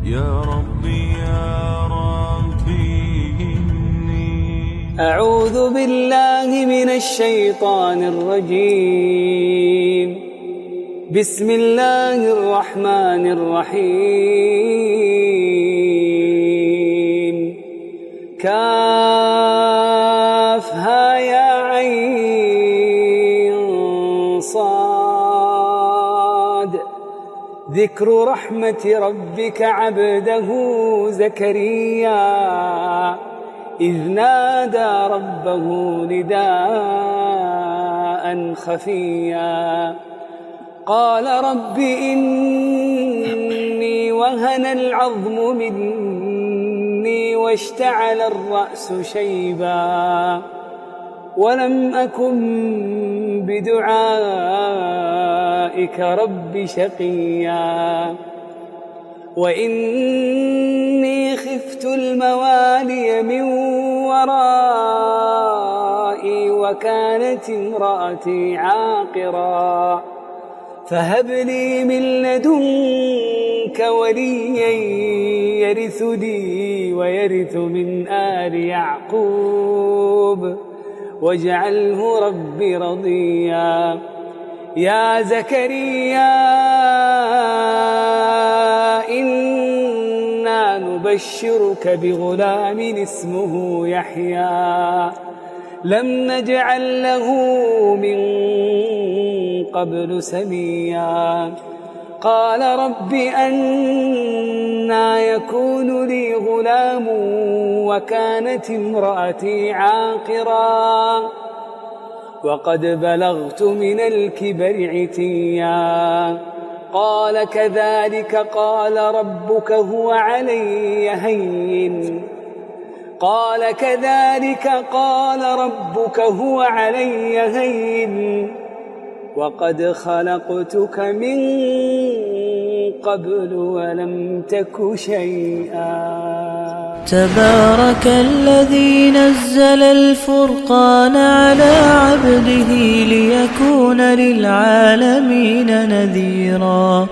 يا ربي يا ربي إني أعوذ بالله من الشيطان الرجيم. بسم الله الرحمن الرحيم. كافها يا عين صاد. ذكر رحمة ربك عبده زكريا إذ نادى ربه نداء خفيا قال رب إني وهن العظم مني واشتعل الرأس شيبا ولم أكن بدعائك رب شقيا وإني خفت الموالي من ورائي وكانت امرأتي عاقرا فهب لي من لدنك وليا يرثني ويرث من آل يعقوب واجعله رب رضيا. يا زكريا إنا نبشرك بغلام اسمه يحيى لم نجعل له من قبل سميا قال رب أنى يكون لي غلام وكانت امرأتي عاقرا وقد بلغت من الكبر عتيا قال كذلك قال ربك هو علي هين وقد خلقتك من قبل ولم تك شيئا. تبارك الذي نزل الفرقان على عبده ليكون للعالمين نذيرا.